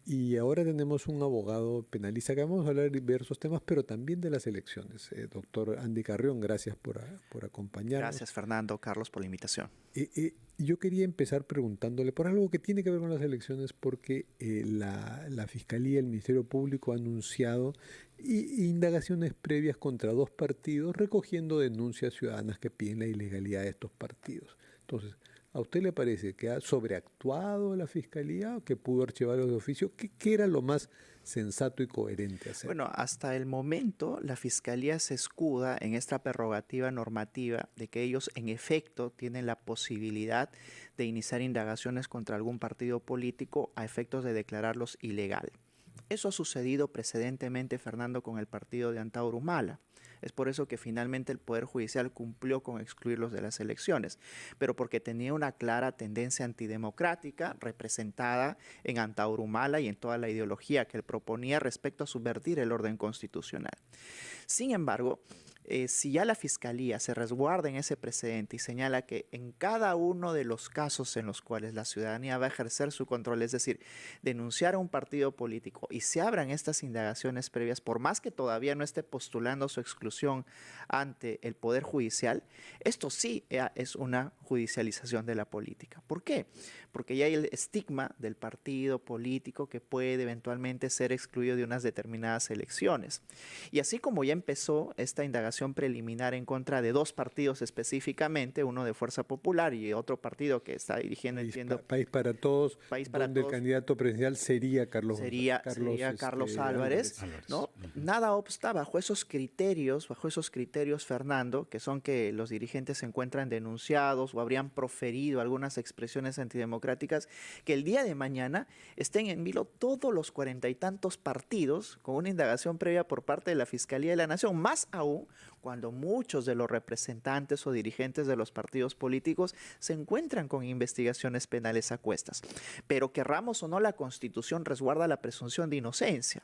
Y ahora tenemos un abogado penalista que vamos a hablar de diversos temas, pero también de las elecciones. Doctor Andy Carrión, gracias por acompañarnos. Gracias, Fernando, Carlos, por la invitación. Yo quería empezar preguntándole por algo que tiene que ver con las elecciones, porque la Fiscalía, el Ministerio Público ha anunciado indagaciones previas contra dos partidos, recogiendo denuncias ciudadanas que piden la ilegalidad de estos partidos. Entonces, ¿a usted le parece que ha sobreactuado la Fiscalía, que pudo archivarlos de oficio? ¿Qué era lo más sensato y coherente hacer? Bueno, hasta el momento la Fiscalía se escuda en esta prerrogativa normativa de que ellos en efecto tienen la posibilidad de iniciar indagaciones contra algún partido político a efectos de declararlos ilegal. Eso ha sucedido precedentemente, Fernando, con el partido de Antauro Humala. Es por eso que finalmente el Poder Judicial cumplió con excluirlos de las elecciones, pero porque tenía una clara tendencia antidemocrática representada en Antauro Humala y en toda la ideología que él proponía respecto a subvertir el orden constitucional. Sin embargo, si ya la Fiscalía se resguarda en ese precedente y señala que en cada uno de los casos en los cuales la ciudadanía va a ejercer su control, es decir, denunciar a un partido político y se abran estas indagaciones previas, por más que todavía no esté postulando su exclusión ante el Poder Judicial, esto sí es una judicialización de la política. ¿Por qué? Porque ya hay el estigma del partido político que puede eventualmente ser excluido de unas determinadas elecciones. Y así como ya empezó esta indagación preliminar en contra de dos partidos específicamente, uno de Fuerza Popular y otro partido que está dirigiendo, entiendo, País para Todos, País para donde Todos, el candidato presidencial sería Carlos Álvarez, ¿no? Nada obsta bajo esos criterios, Fernando, que son que los dirigentes se encuentran denunciados o habrían proferido algunas expresiones antidemocráticas, que el día de mañana estén en vilo todos los 40 y tantos partidos con una indagación previa por parte de la Fiscalía de la Nación, más aún cuando muchos de los representantes o dirigentes de los partidos políticos se encuentran con investigaciones penales a cuestas. Pero querramos o no, la Constitución resguarda la presunción de inocencia.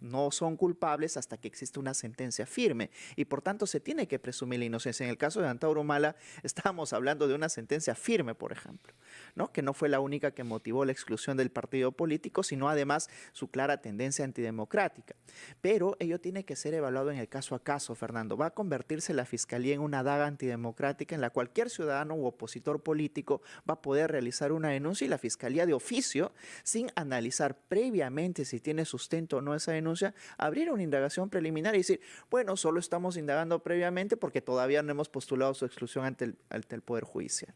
No son culpables hasta que existe una sentencia firme y por tanto se tiene que presumir la inocencia. En el caso de Antauro Humala estábamos hablando de una sentencia firme, por ejemplo, ¿no? Que no fue la única que motivó la exclusión del partido político, sino además su clara tendencia antidemocrática. Pero ello tiene que ser evaluado en el caso a caso, Fernando. Va a convertirse la Fiscalía en una daga antidemocrática en la cual cualquier ciudadano u opositor político va a poder realizar una denuncia y la Fiscalía de oficio, sin analizar previamente si tiene sustento o no esa denuncia, abrir una indagación preliminar y decir, bueno, solo estamos indagando previamente porque todavía no hemos postulado su exclusión ante el Poder Judicial.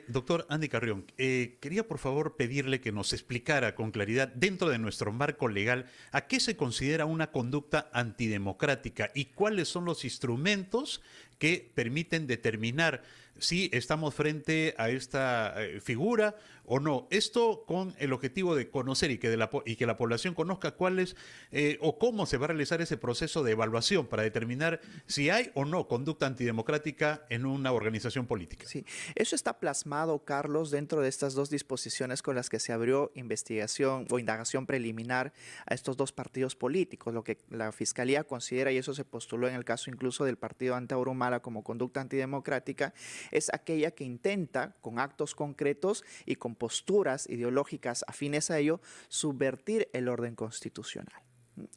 Doctor Andy Carrión, quería por favor pedirle que nos explicara con claridad, dentro de nuestro marco legal, a qué se considera una conducta antidemocrática y cuáles son los instrumentos que permiten determinar si estamos frente a esta figura o no. Esto con el objetivo de conocer y que la población conozca cuáles o cómo se va a realizar ese proceso de evaluación para determinar si hay o no conducta antidemocrática en una organización política. Sí, eso está plasmado, Carlos, dentro de estas dos disposiciones con las que se abrió investigación o indagación preliminar a estos dos partidos políticos. Lo que la Fiscalía considera, y eso se postuló en el caso incluso del partido Antauro Humala como conducta antidemocrática, es aquella que intenta, con actos concretos y con posturas ideológicas afines a ello, subvertir el orden constitucional.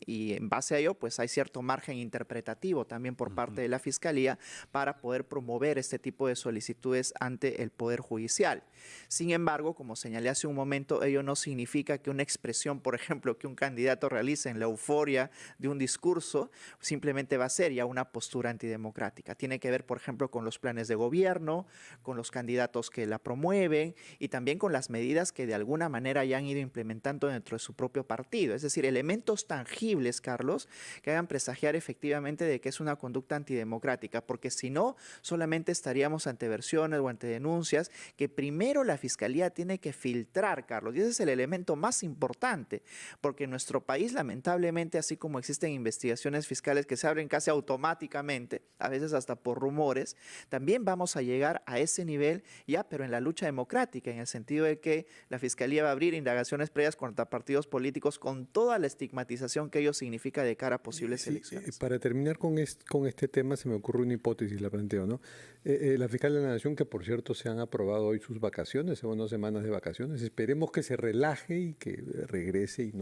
Y en base a ello, pues hay cierto margen interpretativo también por parte de la Fiscalía para poder promover este tipo de solicitudes ante el Poder Judicial. Sin embargo, como señalé hace un momento, ello no significa que una expresión, por ejemplo, que un candidato realice en la euforia de un discurso, simplemente va a ser ya una postura antidemocrática. Tiene que ver, por ejemplo, con los planes de gobierno, con los candidatos que la promueven y también con las medidas que de alguna manera ya han ido implementando dentro de su propio partido. Es decir, elementos tangibles, Carlos, que hagan presagiar efectivamente de que es una conducta antidemocrática, porque si no, solamente estaríamos ante versiones o ante denuncias que primero la Fiscalía tiene que filtrar, Carlos, y ese es el elemento más importante, porque en nuestro país, lamentablemente, así como existen investigaciones fiscales que se abren casi automáticamente, a veces hasta por rumores, también vamos a llegar a ese nivel ya, pero en la lucha democrática, en el sentido de que la Fiscalía va a abrir indagaciones previas contra partidos políticos con toda la estigmatización que ello significa de cara a posibles elecciones. Para terminar con este tema, se me ocurre una hipótesis, la planteo, ¿no? La fiscal de la Nación, que por cierto se han aprobado hoy sus vacaciones, son 2 semanas de vacaciones, esperemos que se relaje y que regrese y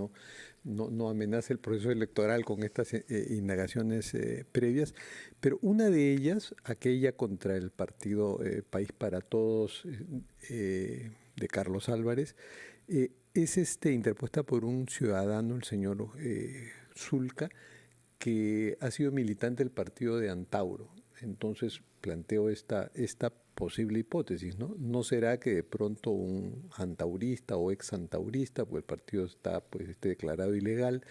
no amenace el proceso electoral con estas indagaciones previas, pero una de ellas, aquella contra el partido País para Todos de Carlos Álvarez, es interpuesta por un ciudadano, el señor Zulca, que ha sido militante del partido de Antauro. Entonces planteo esta posible hipótesis, ¿no? ¿No será que de pronto un antaurista o ex-antaurista, pues el partido está declarado ilegal,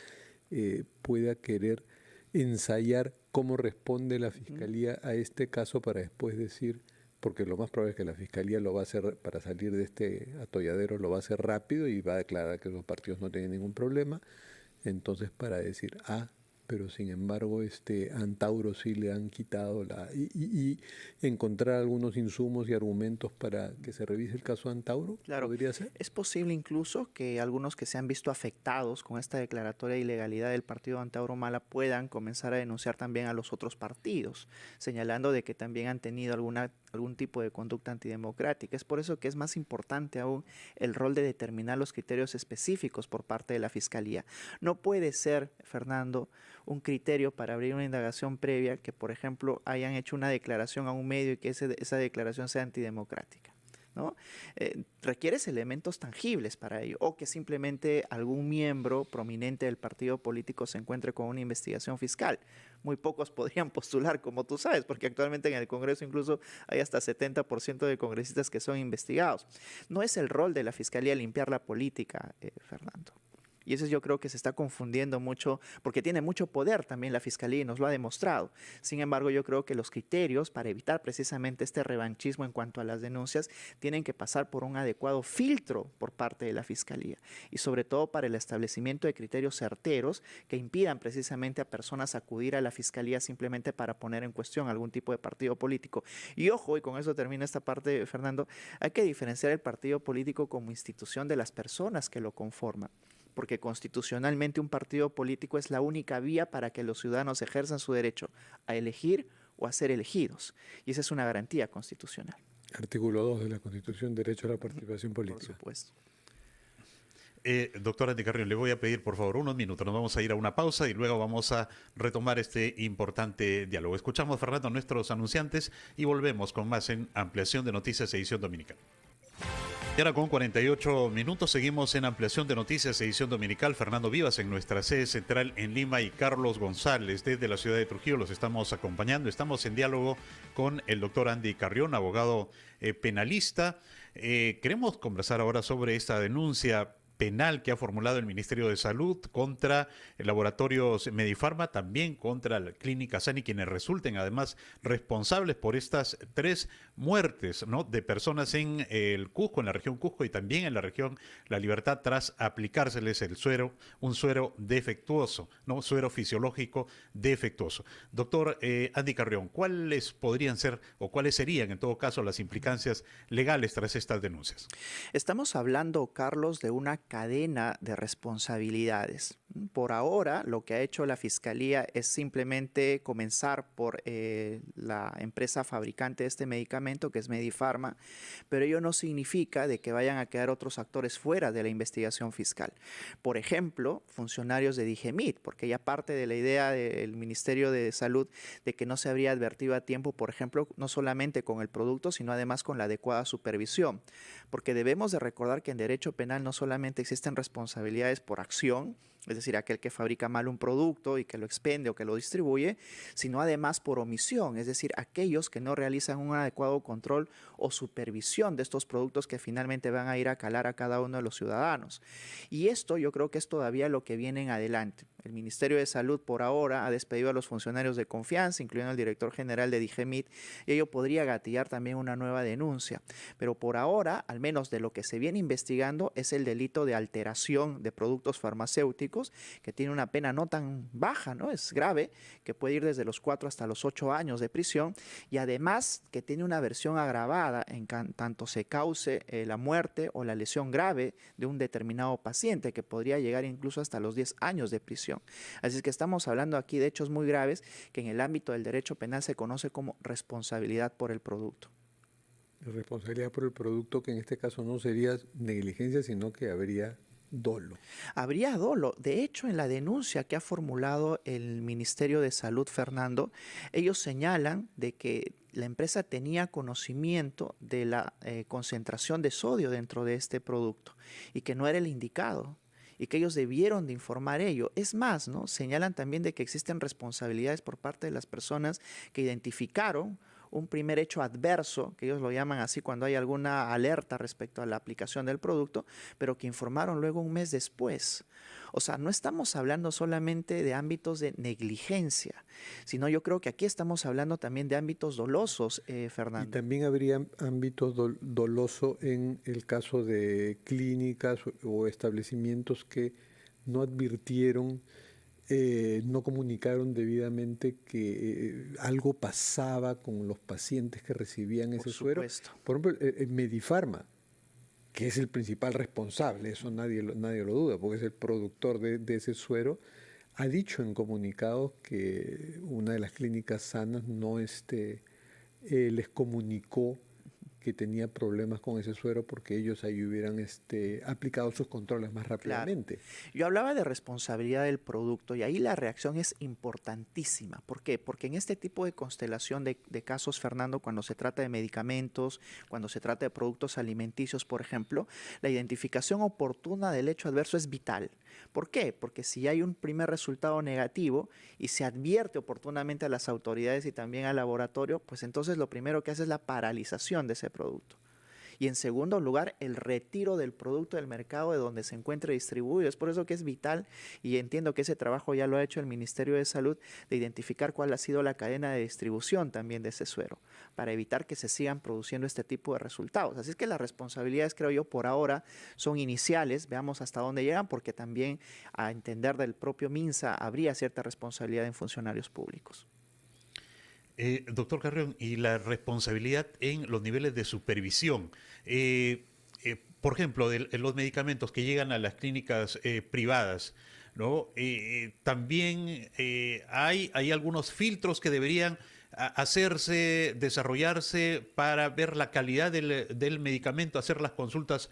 pueda querer ensayar cómo responde la Fiscalía a este caso para después decir, porque lo más probable es que la Fiscalía lo va a hacer, para salir de este atolladero, lo va a hacer rápido y va a declarar que los partidos no tienen ningún problema, entonces para decir, pero sin embargo Antauro sí le han quitado y encontrar algunos insumos y argumentos para que se revise el caso Antauro. Claro, ¿podría ser? es posible incluso que algunos que se han visto afectados con esta declaratoria de ilegalidad del partido Antauro Mala puedan comenzar a denunciar también a los otros partidos, señalando de que también han tenido algún tipo de conducta antidemocrática. Es por eso que es más importante aún el rol de determinar los criterios específicos por parte de la Fiscalía. No puede ser, Fernando, un criterio para abrir una indagación previa que, por ejemplo, hayan hecho una declaración a un medio y que esa declaración sea antidemocrática, ¿no? Requieres elementos tangibles para ello, o que simplemente algún miembro prominente del partido político se encuentre con una investigación fiscal. Muy pocos podrían postular, como tú sabes, porque actualmente en el Congreso incluso hay hasta 70% de congresistas que son investigados. No es el rol de la Fiscalía limpiar la política, Fernando. Y eso yo creo que se está confundiendo mucho, porque tiene mucho poder también la Fiscalía y nos lo ha demostrado. Sin embargo, yo creo que los criterios para evitar precisamente este revanchismo en cuanto a las denuncias tienen que pasar por un adecuado filtro por parte de la Fiscalía. Y sobre todo para el establecimiento de criterios certeros que impidan precisamente a personas acudir a la Fiscalía simplemente para poner en cuestión algún tipo de partido político. Y ojo, y con eso termina esta parte, Fernando, hay que diferenciar el partido político como institución de las personas que lo conforman, porque constitucionalmente un partido político es la única vía para que los ciudadanos ejerzan su derecho a elegir o a ser elegidos. Y esa es una garantía constitucional. Artículo 2 de la Constitución, derecho a la participación política. Por supuesto. Doctor Andy Carrión, le voy a pedir por favor unos minutos. Nos vamos a ir a una pausa y luego vamos a retomar este importante diálogo. Escuchamos, Fernando, a nuestros anunciantes y volvemos con más en Ampliación de Noticias, edición dominical. Y ahora con 48 minutos seguimos en Ampliación de Noticias, edición dominical. Fernando Vivas en nuestra sede central en Lima y Carlos González desde la ciudad de Trujillo los estamos acompañando. Estamos en diálogo con el doctor Andy Carrión, abogado penalista. Queremos conversar ahora sobre esta denuncia penal que ha formulado el Ministerio de Salud contra Laboratorios Medifarma, también contra la Clínica Sani, quienes resulten además responsables por estas 3 muertes, ¿no?, de personas en el Cusco, en la región Cusco y también en la región La Libertad, tras aplicárseles un suero defectuoso, ¿no?, suero fisiológico defectuoso. Doctor Andy Carrión, ¿cuáles podrían ser o cuáles serían en todo caso las implicancias legales tras estas denuncias? Estamos hablando, Carlos, de una cadena de responsabilidades. Por ahora, lo que ha hecho la Fiscalía es simplemente comenzar por la empresa fabricante de este medicamento, que es Medifarma, pero ello no significa de que vayan a quedar otros actores fuera de la investigación fiscal. Por ejemplo, funcionarios de DIGEMIT, porque ya parte de la idea del Ministerio de Salud de que no se habría advertido a tiempo, por ejemplo, no solamente con el producto, sino además con la adecuada supervisión, porque debemos de recordar que en derecho penal no solamente existen responsabilidades por acción, es decir, aquel que fabrica mal un producto y que lo expende o que lo distribuye, sino además por omisión, es decir, aquellos que no realizan un adecuado control o supervisión de estos productos que finalmente van a ir a calar a cada uno de los ciudadanos. Y esto yo creo que es todavía lo que viene en adelante. El Ministerio de Salud por ahora ha despedido a los funcionarios de confianza, incluyendo al director general de DIGEMIT, y ello podría gatillar también una nueva denuncia. Pero por ahora, al menos de lo que se viene investigando, es el delito de alteración de productos farmacéuticos que tiene una pena no tan baja, ¿no? Es grave, que puede ir desde los 4 hasta los 8 años de prisión, y además que tiene una versión agravada en tanto se cause la muerte o la lesión grave de un determinado paciente, que podría llegar incluso hasta los 10 años de prisión. Así es que estamos hablando aquí de hechos muy graves que en el ámbito del derecho penal se conoce como responsabilidad por el producto. Responsabilidad por el producto, que en este caso no sería negligencia, sino que habría dolo. Habría dolo. De hecho, en la denuncia que ha formulado el Ministerio de Salud, Fernando, ellos señalan de que la empresa tenía conocimiento de la concentración de sodio dentro de este producto y que no era el indicado, y que ellos debieron de informar ello. Es más, ¿no? Señalan también de que existen responsabilidades por parte de las personas que identificaron un primer hecho adverso, que ellos lo llaman así cuando hay alguna alerta respecto a la aplicación del producto, pero que informaron luego un mes después. O sea, no estamos hablando solamente de ámbitos de negligencia, sino yo creo que aquí estamos hablando también de ámbitos dolosos, Fernando. Y también habría ámbitos doloso en el caso de clínicas o establecimientos que no advirtieron, no comunicaron debidamente que algo pasaba con los pacientes que recibían ese suero. Por ejemplo, Medifarma, que es el principal responsable, eso nadie lo duda, porque es el productor de ese suero, ha dicho en comunicados que una de las clínicas sanas no les comunicó que tenía problemas con ese suero porque ellos ahí hubieran aplicado sus controles más rápidamente. Claro. Yo hablaba de responsabilidad del producto y ahí la reacción es importantísima. ¿Por qué? Porque en este tipo de constelación de casos, Fernando, cuando se trata de medicamentos, cuando se trata de productos alimenticios, por ejemplo, la identificación oportuna del hecho adverso es vital. ¿Por qué? Porque si hay un primer resultado negativo y se advierte oportunamente a las autoridades y también al laboratorio, pues entonces lo primero que hace es la paralización de ese producto. Y en segundo lugar, el retiro del producto del mercado de donde se encuentre distribuido. Es por eso que es vital, y entiendo que ese trabajo ya lo ha hecho el Ministerio de Salud, de identificar cuál ha sido la cadena de distribución también de ese suero, para evitar que se sigan produciendo este tipo de resultados. Así es que las responsabilidades, creo yo, por ahora son iniciales. Veamos hasta dónde llegan, porque también, a entender del propio MINSA, habría cierta responsabilidad en funcionarios públicos. Doctor Carrión, y la responsabilidad en los niveles de supervisión. Por ejemplo, de los medicamentos que llegan a las clínicas privadas, ¿no? También hay algunos filtros que deberían hacerse, desarrollarse para ver la calidad del medicamento, hacer las consultas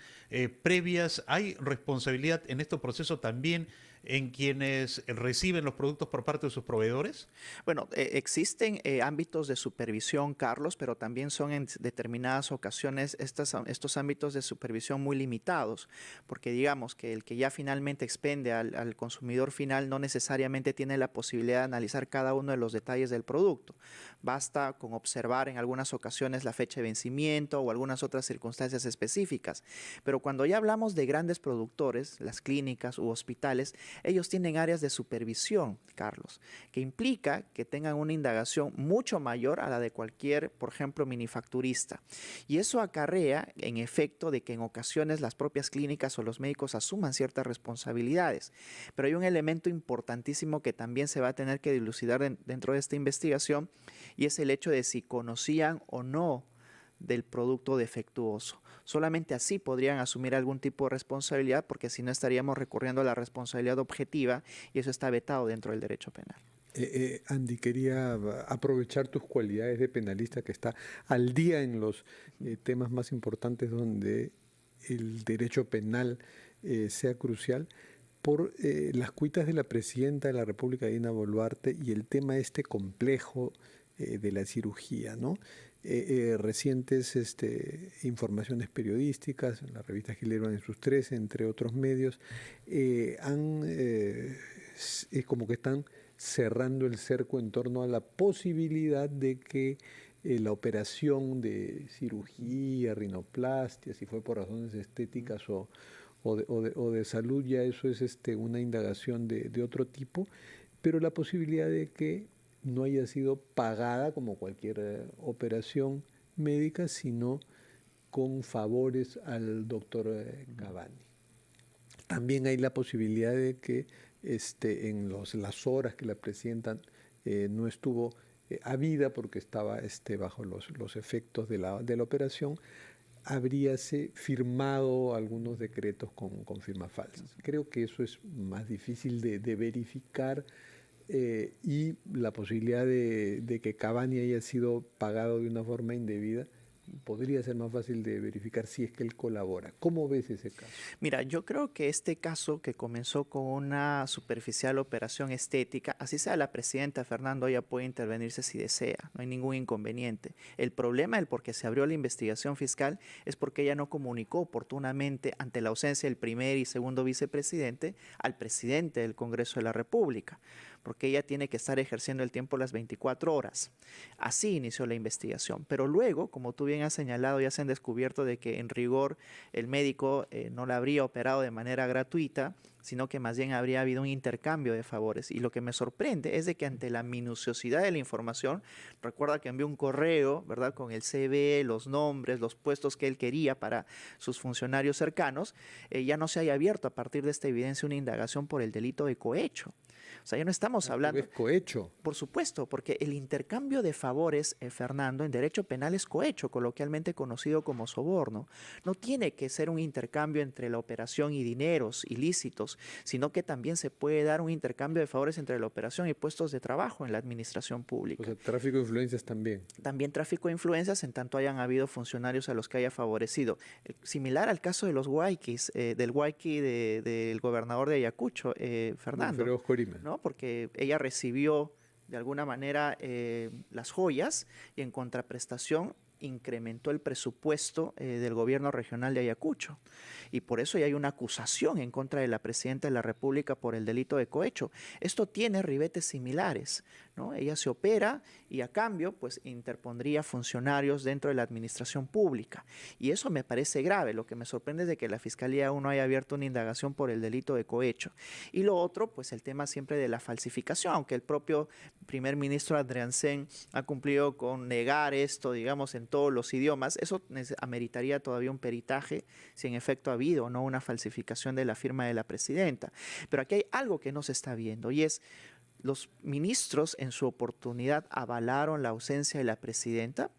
previas. ¿Hay responsabilidad en este proceso también en quienes reciben los productos por parte de sus proveedores? Bueno, existen ámbitos de supervisión, Carlos, pero también son en determinadas ocasiones estos ámbitos de supervisión muy limitados, porque digamos que el que ya finalmente expende al consumidor final no necesariamente tiene la posibilidad de analizar cada uno de los detalles del producto. Basta con observar en algunas ocasiones la fecha de vencimiento o algunas otras circunstancias específicas. Pero cuando ya hablamos de grandes productores, las clínicas u hospitales, ellos tienen áreas de supervisión, Carlos, que implica que tengan una indagación mucho mayor a la de cualquier, por ejemplo, manufacturista. Y eso acarrea, en efecto, de que en ocasiones las propias clínicas o los médicos asuman ciertas responsabilidades. Pero hay un elemento importantísimo que también se va a tener que dilucidar dentro de esta investigación, y es el hecho de si conocían o no del producto defectuoso. Solamente así podrían asumir algún tipo de responsabilidad, porque si no estaríamos recurriendo a la responsabilidad objetiva, y eso está vetado dentro del derecho penal. Andy, quería aprovechar tus cualidades de penalista, que está al día en los temas más importantes donde el derecho penal sea crucial, por las cuitas de la presidenta de la República, Dina Boluarte, y el tema complejo de la cirugía, ¿no? Recientes informaciones periodísticas, en la revista Gilero en sus 13, entre otros medios, es como que están cerrando el cerco en torno a la posibilidad de que la operación de cirugía, rinoplastia, si fue por razones estéticas o de salud, ya eso es una indagación de otro tipo, pero la posibilidad de que no haya sido pagada como cualquier operación médica, sino con favores al doctor Cavani. también hay la posibilidad de que en las horas que la presidenta no estuvo a vida porque estaba bajo los efectos de la operación, habríase firmado algunos decretos con firmas falsas. Creo que eso es más difícil de verificar, y la posibilidad de que Cavani haya sido pagado de una forma indebida podría ser más fácil de verificar si es que él colabora. ¿Cómo ves ese caso? Mira, yo creo que este caso que comenzó con una superficial operación estética, así sea la presidenta Fernando, ella puede intervenirse si desea, no hay ningún inconveniente. El problema, el por qué se abrió la investigación fiscal, es porque ella no comunicó oportunamente ante la ausencia del primer y segundo vicepresidente al presidente del Congreso de la República, porque ella tiene que estar ejerciendo el tiempo las 24 horas. Así inició la investigación. Pero luego, como tú bien has señalado, ya se han descubierto de que en rigor el médico no la habría operado de manera gratuita, sino que más bien habría habido un intercambio de favores. Y lo que me sorprende es de que ante la minuciosidad de la información, recuerda que envió un correo, ¿verdad?, con el CV, los nombres, los puestos que él quería para sus funcionarios cercanos, ya no se haya abierto a partir de esta evidencia una indagación por el delito de cohecho. O sea, ya no estamos hablando... ¿Es cohecho? Por supuesto, porque el intercambio de favores, Fernando, en derecho penal es cohecho, coloquialmente conocido como soborno. No tiene que ser un intercambio entre la operación y dineros ilícitos, sino que también se puede dar un intercambio de favores entre la operación y puestos de trabajo en la administración pública. O sea, tráfico de influencias también. También tráfico de influencias en tanto hayan habido funcionarios a los que haya favorecido. Similar al caso de los huayquis, del huayqui del gobernador de Ayacucho, Fernando. ¿No? Porque ella recibió de alguna manera las joyas y en contraprestación incrementó el presupuesto del gobierno regional de Ayacucho. Y por eso ya hay una acusación en contra de la presidenta de la República por el delito de cohecho. Esto tiene ribetes similares, ¿no? Ella se opera y a cambio pues interpondría funcionarios dentro de la administración pública. Y eso me parece grave. Lo que me sorprende es de que la Fiscalía aún no haya abierto una indagación por el delito de cohecho. Y lo otro, pues el tema siempre de la falsificación, aunque el propio primer ministro Andreansen ha cumplido con negar esto, digamos, en todos los idiomas, eso ameritaría todavía un peritaje si en efecto ha habido o no una falsificación de la firma de la presidenta. Pero aquí hay algo que no se está viendo y es los ministros en su oportunidad avalaron la ausencia de la presidenta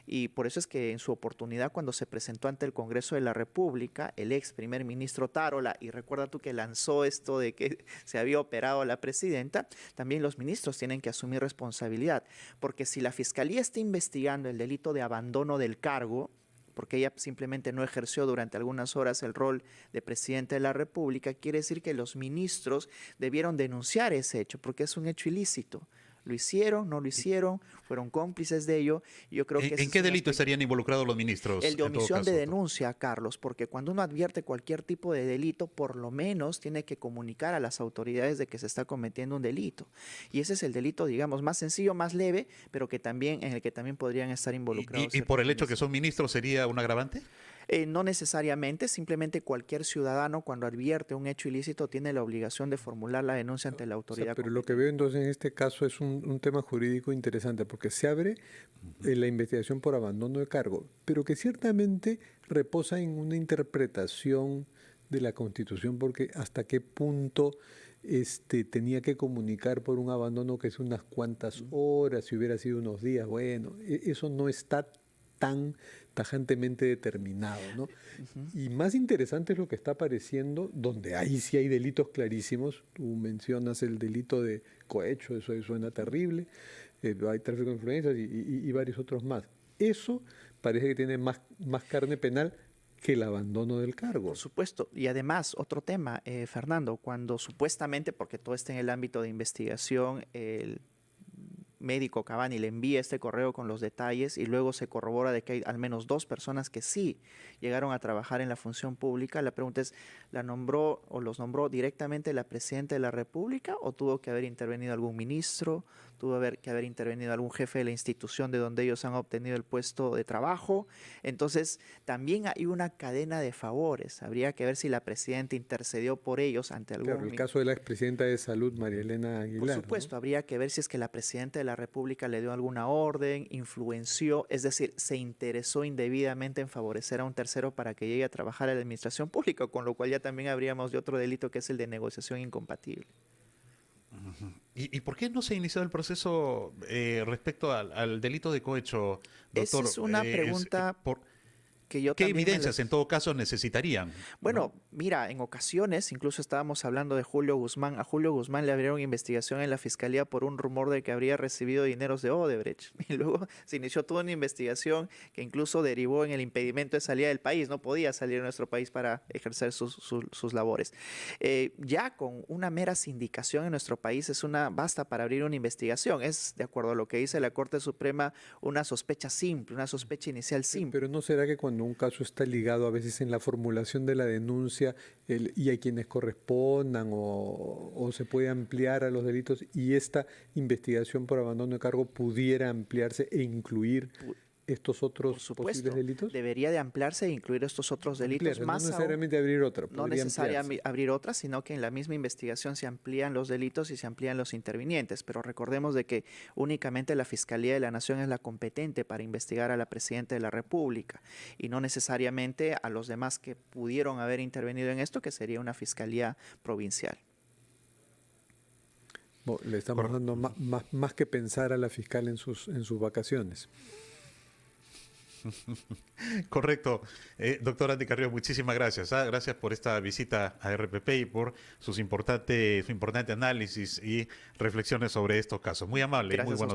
y por eso es que en su oportunidad cuando se presentó ante el Congreso de la República, el ex primer ministro Tarola, y recuerda tú que lanzó esto de que se había operado a la presidenta, también los ministros tienen que asumir responsabilidad, porque si la Fiscalía está investigando el delito de abandono del cargo, porque ella simplemente no ejerció durante algunas horas el rol de presidente de la República, quiere decir que los ministros debieron denunciar ese hecho, porque es un hecho ilícito. ¿Lo hicieron? ¿No lo hicieron? ¿Fueron cómplices de ello? Yo creo que ¿En qué delito estarían involucrados los ministros? El de omisión de denuncia, Carlos, porque cuando uno advierte cualquier tipo de delito, por lo menos tiene que comunicar a las autoridades de que se está cometiendo un delito. Y ese es el delito, digamos, más sencillo, más leve, pero que también en el que también podrían estar involucrados. ¿Y por el hecho que son ministros sería un agravante? No necesariamente, simplemente cualquier ciudadano cuando advierte un hecho ilícito tiene la obligación de formular la denuncia ante la autoridad. O sea, pero lo que veo entonces en este caso es un tema jurídico interesante porque se abre la investigación por abandono de cargo, pero que ciertamente reposa en una interpretación de la Constitución porque hasta qué punto tenía que comunicar por un abandono que es unas cuantas horas, si hubiera sido unos días, bueno, eso no está tan tajantemente determinado, ¿no? Y más interesante es lo que está apareciendo, donde ahí sí hay delitos clarísimos. Tú mencionas el delito de cohecho, eso suena terrible, hay tráfico de influencias y varios otros más. Eso parece que tiene más carne penal que el abandono del cargo. Por supuesto. Y además, otro tema, Fernando, cuando supuestamente, porque todo está en el ámbito de investigación, el médico Cavani le envía este correo con los detalles y luego se corrobora de que hay al menos 2 personas que sí llegaron a trabajar en la función pública. La pregunta es, ¿la nombró o los nombró directamente la presidenta de la República o tuvo que haber intervenido algún ministro, tuvo que haber intervenido algún jefe de la institución de donde ellos han obtenido el puesto de trabajo. Entonces, también hay una cadena de favores. Habría que ver si la presidenta intercedió por ellos ante algún... Claro, el caso de la expresidenta de Salud, María Elena Aguilar. Por supuesto, ¿no? habría que ver si es que la presidenta de la República le dio alguna orden, influenció, es decir, se interesó indebidamente en favorecer a un tercero para que llegue a trabajar en la administración pública, con lo cual ya también habríamos de otro delito que es el de negociación incompatible. ¿Y por qué no se inició el proceso respecto al delito de cohecho, doctor? Esa es una pregunta que yo ¿Qué también evidencias en todo caso necesitarían? Bueno, mira, en ocasiones, incluso estábamos hablando de Julio Guzmán. A Julio Guzmán le abrieron investigación en la fiscalía por un rumor de que habría recibido dineros de Odebrecht. Y luego se inició toda una investigación que incluso derivó en el impedimento de salida del país. No podía salir de nuestro país para ejercer sus labores. Ya con una mera sindicación en nuestro país basta para abrir una investigación. Es, de acuerdo a lo que dice la Corte Suprema, una sospecha simple, una sospecha inicial simple. Pero ¿no será que cuando un caso está ligado a veces en la formulación de la denuncia y a quienes correspondan o se puede ampliar a los delitos y esta investigación por abandono de cargo pudiera ampliarse e incluir estos otros posibles delitos? Debería de ampliarse e incluir estos otros delitos. No necesariamente abrir otra. No necesariamente abrir otra, sino que en la misma investigación se amplían los delitos y se amplían los intervinientes. Pero recordemos de que únicamente la Fiscalía de la Nación es la competente para investigar a la Presidenta de la República y no necesariamente a los demás que pudieron haber intervenido en esto, que sería una Fiscalía provincial. Bueno, le estamos dando más que pensar a la fiscal en sus vacaciones. Correcto. Doctor Andy Carrión, muchísimas gracias. Gracias por esta visita a RPP y por su importante análisis y reflexiones sobre estos casos. Muy amable y muy buenos días.